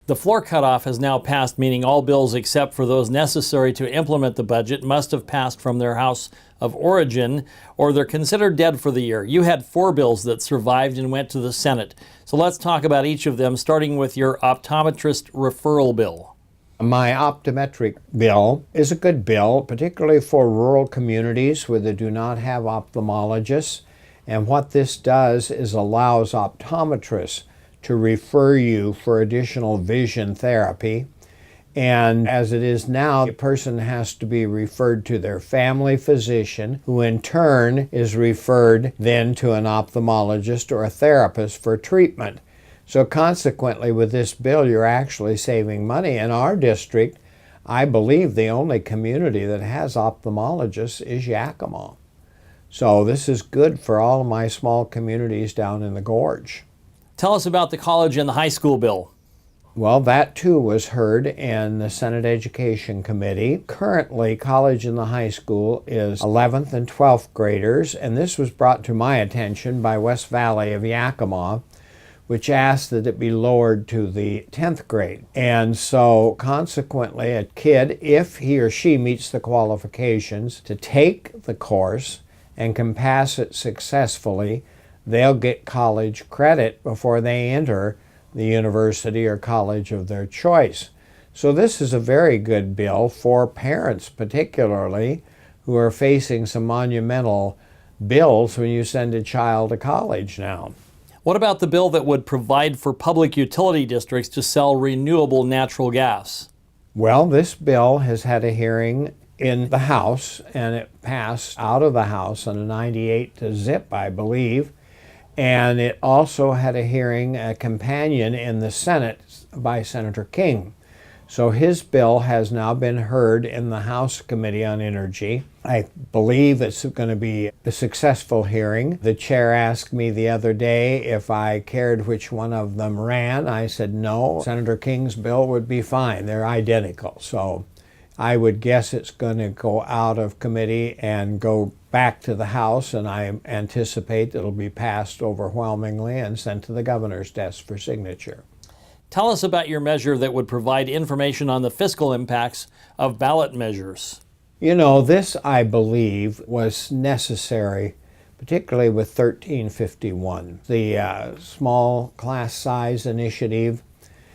The floor cutoff has now passed, meaning all bills except for those necessary to implement the budget must have passed from their house of origin, or they're considered dead for the year. You had 4 bills that survived and went to the Senate. So let's talk about each of them, starting with your optometrist referral bill. My optometric bill is a good bill, particularly for rural communities where they do not have ophthalmologists. And what this does is allows optometrists to refer you for additional vision therapy. And as it is now, a person has to be referred to their family physician, who in turn is referred then to an ophthalmologist or a therapist for treatment. So consequently, with this bill, you're actually saving money. In our district, I believe the only community that has ophthalmologists is Yakima. So this is good for all of my small communities down in the gorge. Tell us about the college and the high school bill. Well, that too was heard in the Senate Education Committee. Currently, college and the high school is 11th and 12th graders, and this was brought to my attention by West Valley of Yakima, which asked that it be lowered to the 10th grade. And so consequently, a kid, if he or she meets the qualifications to take the course and can pass it successfully, they'll get college credit before they enter the university or college of their choice. So this is a very good bill for parents particularly who are facing some monumental bills when you send a child to college now. What about the bill that would provide for public utility districts to sell renewable natural gas? Well, this bill has had a hearing in the House, and it passed out of the House on a 98 to zip, I believe. And it also had a hearing, a companion in the Senate by Senator King. So his bill has now been heard in the House Committee on Energy. I believe it's going to be a successful hearing. The chair asked me the other day if I cared which one of them ran. I said no. Senator King's bill would be fine. They're identical. So I would guess it's going to go out of committee and go back to the House, and I anticipate it'll be passed overwhelmingly and sent to the governor's desk for signature. Tell us about your measure that would provide information on the fiscal impacts of ballot measures. You know, this, I believe, was necessary, particularly with 1351, the small class size initiative,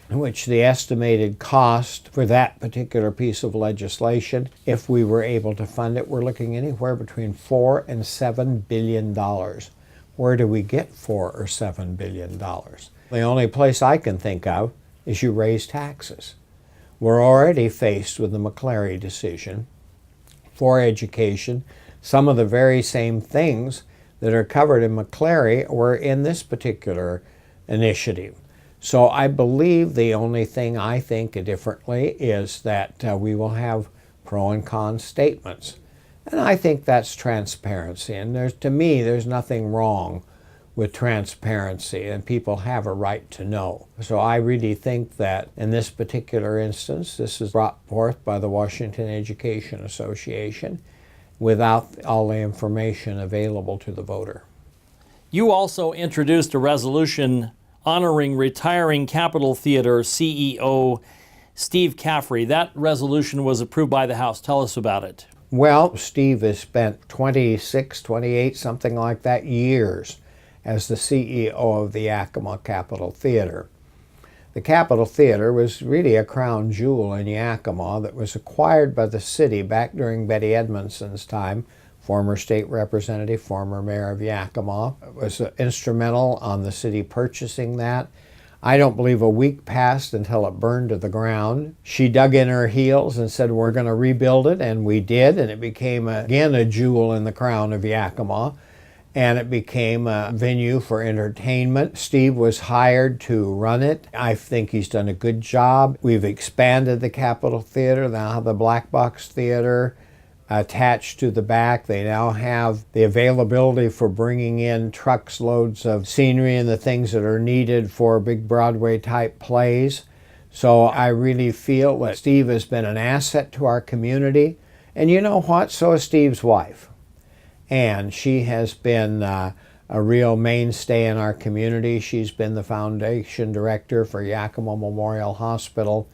in which the estimated cost for that particular piece of legislation, if we were able to fund it, we're looking anywhere between $4 and $7 billion. Where do we get $4 or $7 billion? The only place I can think of is you raise taxes. We're already faced with the McCleary decision for education. Some of the very same things that are covered in McCleary were in this particular initiative. So I believe the only thing I think differently is that we will have pro and con statements. And I think that's transparency. And to me, there's nothing wrong with transparency, and people have a right to know. So I really think that in this particular instance, this is brought forth by the Washington Education Association without all the information available to the voter. You also introduced a resolution honoring retiring Capitol Theater CEO Steve Caffrey. That resolution was approved by the House. Tell us about it. Well, Steve has spent 26, 28, something like that, years as the CEO of the Yakima Capitol Theater. The Capitol Theater was really a crown jewel in Yakima that was acquired by the city back during Betty Edmondson's time, former state representative, former mayor of Yakima, was instrumental on the city purchasing that. I don't believe a week passed until it burned to the ground. She dug in her heels and said, we're going to rebuild it, and we did, and it became, again, a jewel in the crown of Yakima, and it became a venue for entertainment. Steve was hired to run it. I think he's done a good job. We've expanded the Capitol Theater, now the Black Box Theater, attached to the back. They now have the availability for bringing in trucks loads of scenery and the things that are needed for big Broadway type plays. So I really feel that Steve has been an asset to our community. And you know what? So is Steve's wife. And she has been a real mainstay in our community. She's been the foundation director for Yakima Memorial Hospital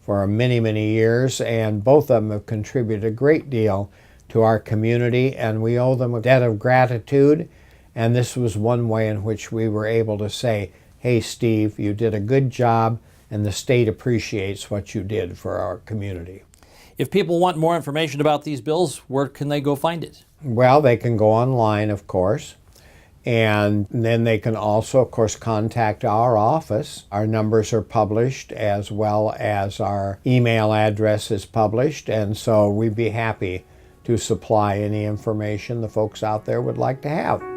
for many, many years, and both of them have contributed a great deal to our community, and we owe them a debt of gratitude. And this was one way in which we were able to say, hey, Steve, you did a good job, and the state appreciates what you did for our community. If people want more information about these bills, where can they go find it? Well, they can go online, of course, and then they can also, of course, contact our office. Our numbers are published, as well as our email address is published, and so we'd be happy to supply any information the folks out there would like to have.